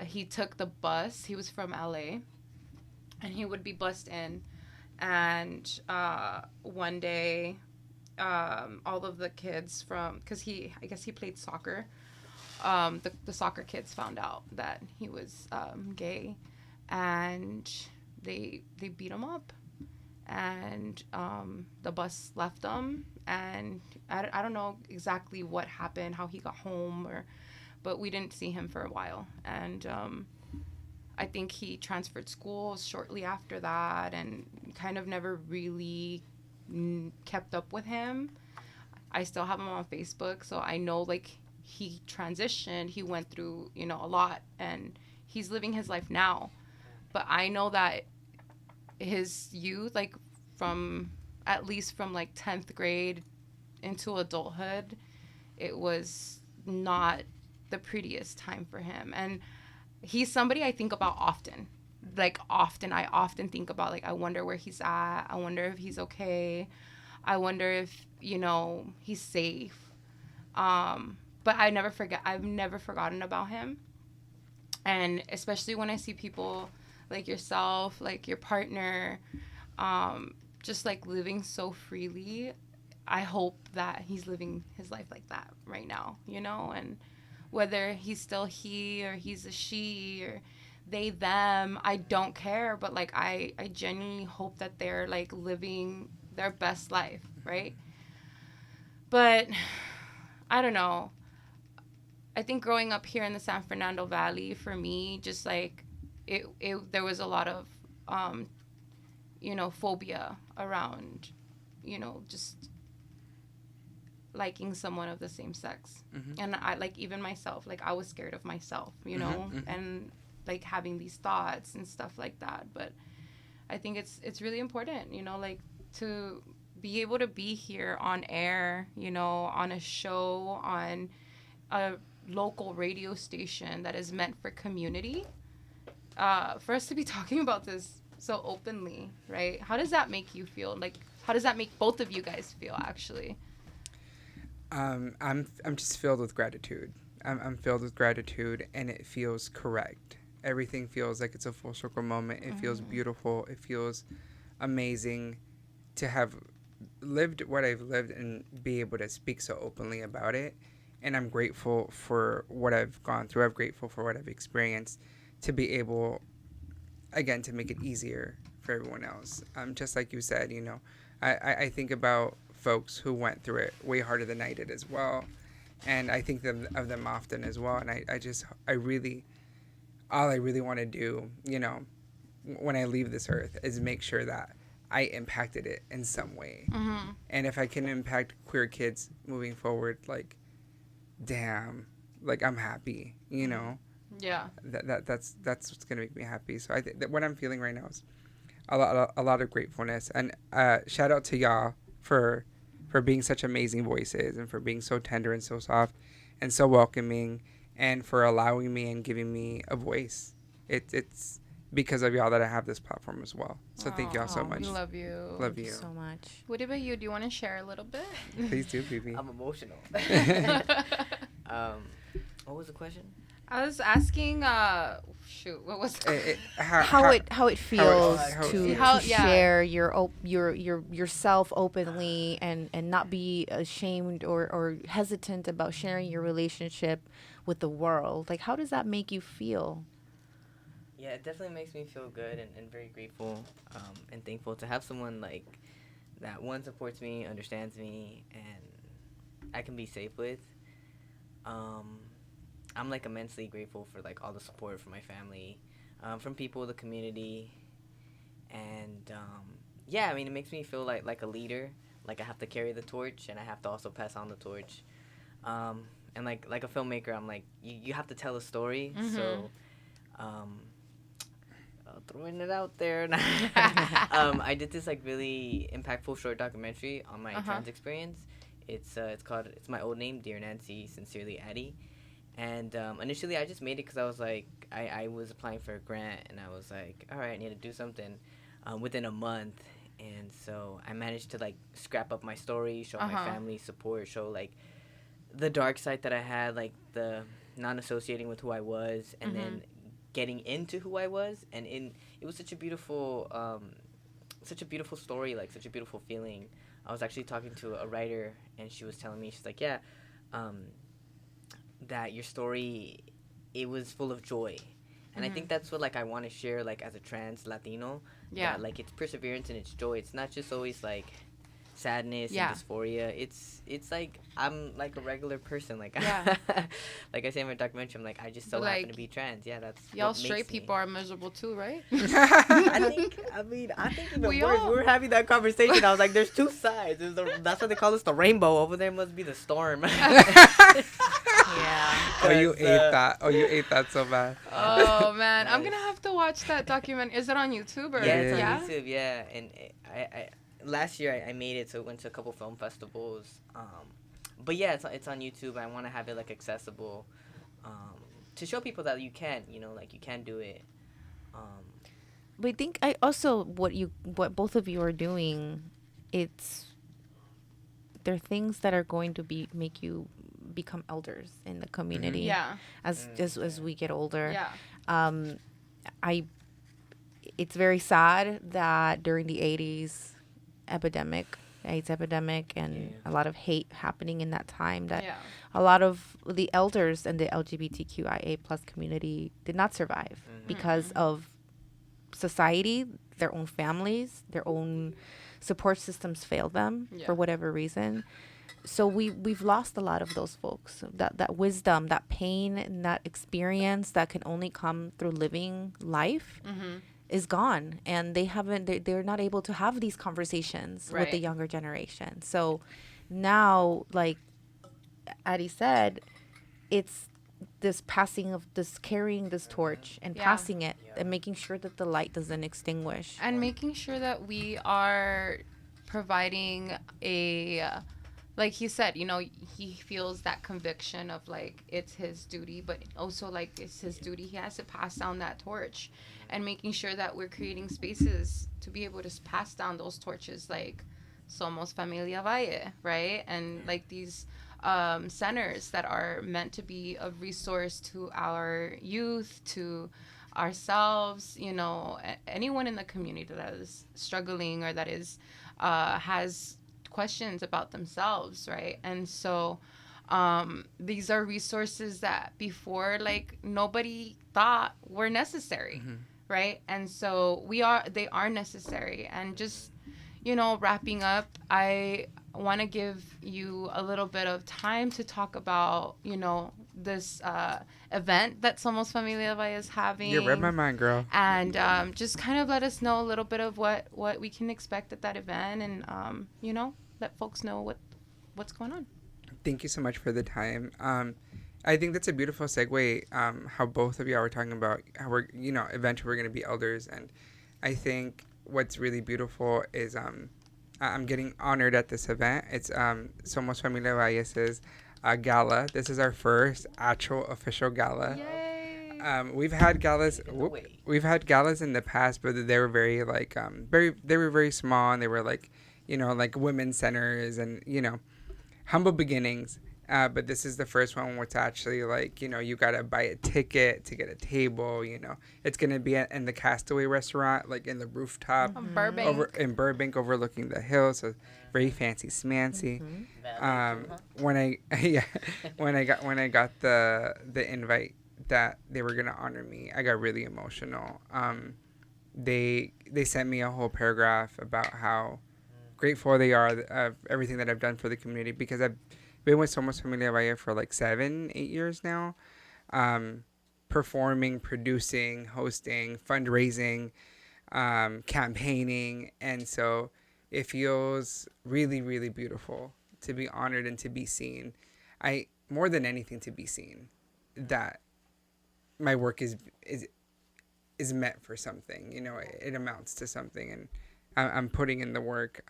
he took the bus. He was from LA, and he would be bussed in, and one day all of the kids from, because I guess he played soccer, the soccer kids found out that he was gay, and they beat him up, and the bus left him, and I don't know exactly what happened, how he got home, but we didn't see him for a while, and I think he transferred schools shortly after that, and kind of never really kept up with him. I still have him on Facebook, so I know like he transitioned, he went through, you know, a lot, and he's living his life now. But I know that his youth, like at least from like 10th grade into adulthood, it was not the prettiest time for him. And he's somebody I think about often. I often think about, like, I wonder where he's at. I wonder if he's okay. I wonder if, you know, he's safe. But I've never forgotten about him. And especially when I see people like yourself, like your partner, just like living so freely, I hope that he's living his life like that right now, you know, and whether he's still he or he's a she or they, them, I don't care, but like I genuinely hope that they're like living their best life, right? But I don't know. I think growing up here in the San Fernando Valley, for me, just like it there was a lot of you know, phobia around, you know, just liking someone of the same sex. And I, like, even myself, like, I was scared of myself, you know, and like having these thoughts and stuff like that. But I think it's really important, you know, like, to be able to be here on air, you know, on a show, on a local radio station that is meant for community, for us to be talking about this so openly, right? How does that make you feel? Like, how does that make both of you guys feel, actually? I'm just filled with gratitude. I'm filled with gratitude, and it feels correct. Everything feels like it's a full circle moment. It feels beautiful. It feels amazing to have lived what I've lived and be able to speak so openly about it. And I'm grateful for what I've gone through. I'm grateful for what I've experienced to be able, again, to make it easier for everyone else. Just like you said, I think about folks who went through it way harder than I did as well. And I think of them often as well. And all I really want to do, when I leave this earth is make sure that I impacted it in some way. Mm-hmm. And if I can impact queer kids moving forward, like, damn, like I'm happy, Yeah. That's what's gonna make me happy. So I think that what I'm feeling right now is a lot of gratefulness, and shout out to y'all for being such amazing voices and for being so tender and so soft and so welcoming and for allowing me and giving me a voice. It's because of y'all that I have this platform as well. So thank y'all so much. We love you. Love Thank you. so much. What about you? Do you want to share a little bit? Please do, baby. I'm emotional. What was the question? I was asking, what was it? How it feels to feels. share yourself openly and not be ashamed or hesitant about sharing your relationship with the world. Like, how does that make you feel? Yeah, it definitely makes me feel good and very grateful and thankful to have someone like that, one, supports me, understands me, and I can be safe with. I'm like immensely grateful for like all the support from my family, from people, the community, and yeah, I mean, it makes me feel like a leader. Like I have to carry the torch, and I have to also pass on the torch. And like a filmmaker, I'm like you have to tell a story. Mm-hmm. So, throwing it out there. I did this like really impactful short documentary on my trans experience. It's my old name, Dear Nancy, Sincerely Addie. And initially, I just made it because I was like, I was applying for a grant, and I was like, all right, I need to do something within a month. And so I managed to like scrap up my story, show my family support, show like the dark side that I had, like the non-associating with who I was, and then getting into who I was. And it was such a beautiful story, like such a beautiful feeling. I was actually talking to a writer, and she was telling me, she's like, yeah, that your story, it was full of joy. And I think that's what like I want to share, like as a trans Latino. Yeah. That, like, it's perseverance and it's joy. It's not just always like sadness and dysphoria. It's like I'm like a regular person. Like like I say in my documentary, I'm like, I just so happen to be trans. Yeah, that's y'all what straight makes people me. are miserable too, right? I think even We worse. all- We were having that conversation. I was like, there's two sides. That's why they call us the rainbow. Over there must be the storm. Yeah. Oh, you ate that. Oh, you ate that so bad. Oh man, I'm gonna have to watch that document. Is it on YouTube or? Yeah, it's on YouTube. Yeah, and I last year I made it, so I went to a couple film festivals. But yeah, it's on YouTube. I want to have it like accessible, to show people that you can, like you can do it. But I think I also what both of you are doing, they're things that are going to make you become elders in the community. Yeah. As we get older. Yeah. It's very sad that during the 80s AIDS epidemic and a lot of hate happening in that time, that a lot of the elders in the LGBTQIA plus community did not survive because of society, their own families, their own support systems failed them for whatever reason. So we've lost a lot of those folks. That wisdom, that pain, and that experience that can only come through living life is gone, and they're not able to have these conversations with the younger generation. So now, like Addie said, it's this carrying this torch and passing it and making sure that the light doesn't extinguish. And making sure that we are providing like he said, he feels that conviction of like it's his duty, but also like it's his duty. He has to pass down that torch, and making sure that we're creating spaces to be able to pass down those torches, like Somos Familia Valle, right? And like these centers that are meant to be a resource to our youth, to ourselves, anyone in the community that is struggling or that is has questions about themselves, right? And so these are resources that before, like, nobody thought were necessary, right? And so they are necessary. And just, wrapping up, I want to give you a little bit of time to talk about, this event that Somos Familia Valle is having. You read my mind, girl. And just kind of let us know a little bit of what we can expect at that event, and let folks know what's going on. Thank you so much for the time. I think that's a beautiful segue, how both of y'all were talking about how we're, eventually we're going to be elders. And I think what's really beautiful is I'm getting honored at this event. It's Somos Familia Valles' gala. This is our first actual official gala. Yay! We've had galas. We've had galas in the past, but they were very like they were very small, and they were like, like women's centers and humble beginnings. But this is the first one where it's actually like, you got to buy a ticket to get a table, It's going to be in the Castaway restaurant, like in the rooftop. Burbank. In Burbank, overlooking the hill. So very fancy smancy. When I got the invite that they were going to honor me, I got really emotional. They sent me a whole paragraph about how grateful they are of everything that I've done for the community, because I've been with Somos Familia Valle for like 7-8 years now, performing, producing, hosting, fundraising, campaigning. And so it feels really, really beautiful to be honored and to be seen. More than anything, to be seen that my work is meant for something, it amounts to something, and I'm putting in the work.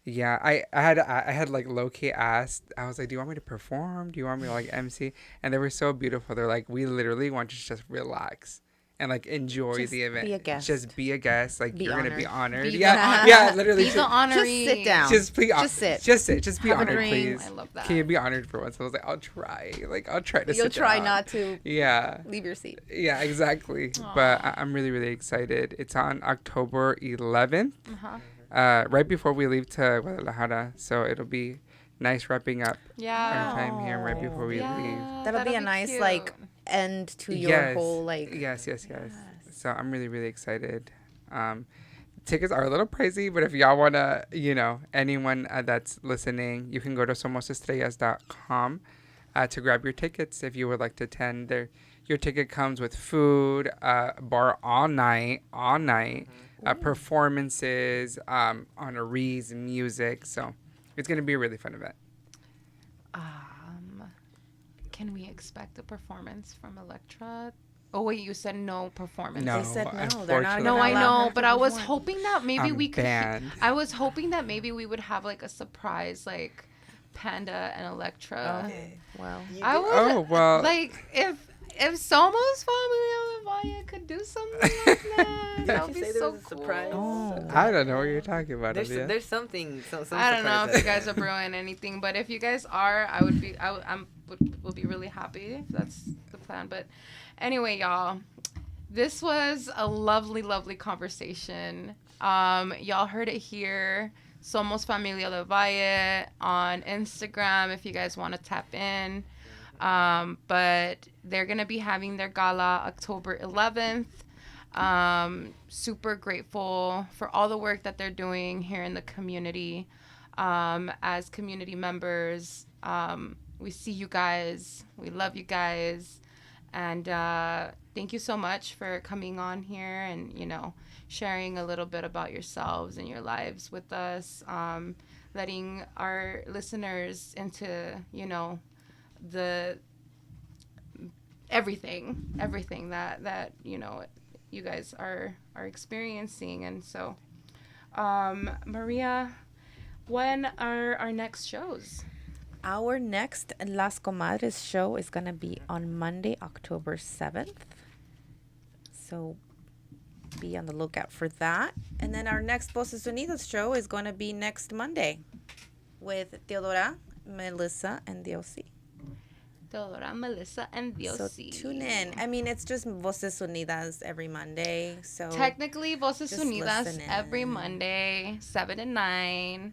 Yeah, I had like low-key asked, I was like, do you want me to perform? Do you want me to like MC? And they were so beautiful. They're like, we literally want you to just relax and like enjoy Just the event. be a guest. Just be a guest. Like, Be you're going to be honored. honored. Be Yeah, literally. Be the honoree. Just sit down. Just be Just sit. Just sit. Just be Have a honored, drink. please. I love that. Can you be honored for once? I was like, I'll try. Like, I'll try to You'll sit try down. not to Yeah. leave your seat. Yeah, exactly. Aw. But I'm really, really excited. It's on October 11th. Uh-huh. Right before we leave to Guadalajara, so it'll be nice wrapping up Yeah. our time here right before we leave. That'll be a nice cute. like end to your Yes. whole like. Yes. So I'm really, really excited. Tickets are a little pricey, but if y'all want to, anyone that's listening, you can go to somosestrellas.com to grab your tickets if you would like to attend. Your ticket comes with food, bar all night, performances, honorees, music. So it's going to be a really fun event. Can we expect a performance from Elektra? Oh wait, you said no performance. No, They said no, they're not unfortunately. No, gonna I allow know, her but to I was perform. hoping that maybe I'm we could. banned. I was hoping that maybe we would have like a surprise, like Panda and Elektra. Okay. Well, I would. Oh, well. Like if Somos Familia Valle could do something like that, that would you be say there so was a cool. surprise? Oh. I don't know what you're talking about, There's, Olivia. there's something. Some I don't know if surprise you guys are brewing anything, but if you guys are, I would be. Would be really happy if that's the plan. But anyway, y'all, this was a lovely, lovely conversation. Y'all heard it here. Somos Familia del Valle on Instagram if you guys want to tap in. But they're going to be having their gala October 11th. Super grateful for all the work that they're doing here in the community. As community members, we see you guys. We love you guys. And thank you so much for coming on here and, sharing a little bit about yourselves and your lives with us. Letting our listeners into, the everything that you guys are experiencing. And so Maria, when are our next shows? our next Las Comadres show is going to be on Monday, October 7th. So be on the lookout for that. And then our next Voces Unidas show is going to be next Monday with Teodora Melissa, and Diosy. Teodora, Melissa, and So Diosy. tune in. I mean, it's just Voces Unidas every Monday. So Technically, Voces just Unidas listen every in. Monday, 7 to 9.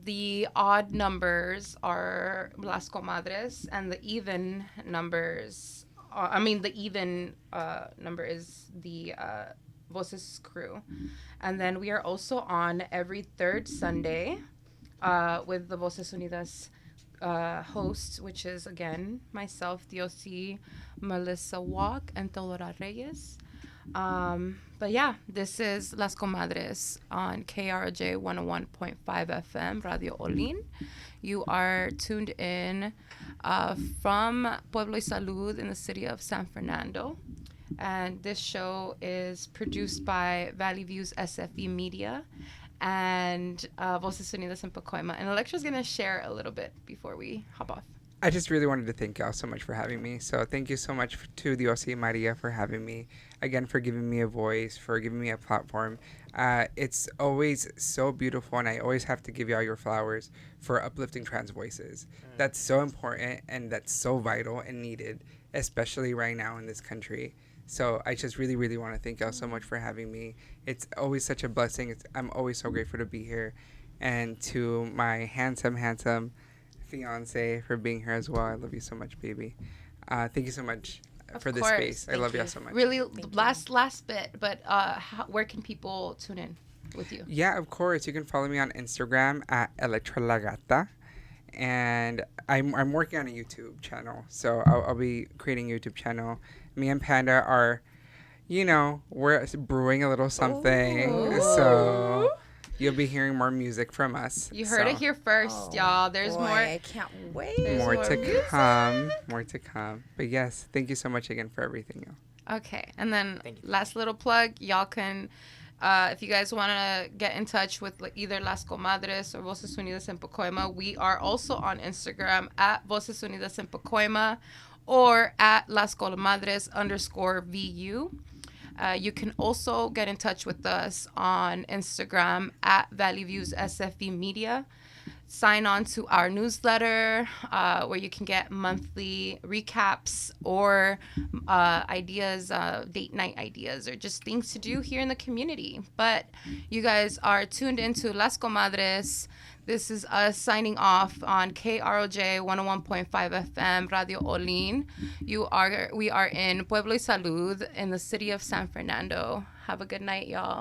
The odd numbers are Las Comadres, and the even numbers, the even number is the Voces crew. And then we are also on every third Sunday with the Voces Unidas hosts, which is again myself, Diosy, Melissa Walk, and Teodora Reyes. But yeah, this is Las Comadres on KRJ 101.5 FM, Radio Olin. You are tuned in from Pueblo y Salud in the city of San Fernando. And this show is produced by Valley Views SFE Media and Voces Unidas en Pacoima. And Electra's going to share a little bit before we hop off. I just really wanted to thank y'all so much for having me. So thank you so much to Diosy and Maria for having me. Again, for giving me a voice, for giving me a platform. It's always so beautiful, and I always have to give y'all your flowers for uplifting trans voices. That's so important, and that's so vital and needed, especially right now in this country. So I just really, really want to thank y'all so much for having me. It's always such a blessing. I'm always so grateful to be here. And to my handsome fiance for being here as well. I love you so much, baby. Thank you so much for this space. I love y'all so much. Really, last bit, but where can people tune in with you? Yeah, of course. You can follow me on Instagram at Elektra La Gata. And I'm working on a YouTube channel. So I'll be creating a YouTube channel. Me and Panda are, we're brewing a little something. Ooh. So you'll be hearing more music from us. You heard it here first, y'all. There's more. I can't wait. More to come. More to come. But yes, thank you so much again for everything, y'all. Okay. And then last little plug, y'all can, if you guys want to get in touch with either Las Comadres or Voces Unidas en Pacoima, we are also on Instagram at Voces Unidas en Pacoima or at Las Comadres _VU. You can also get in touch with us on Instagram at Valley Views SFE Media. Sign on to our newsletter where you can get monthly recaps or ideas, date night ideas, or just things to do here in the community. But you guys are tuned into Las Comadres. This is us signing off on KROJ 101.5 FM, Radio Olin. We are in Pueblo y Salud in the city of San Fernando. Have a good night, y'all.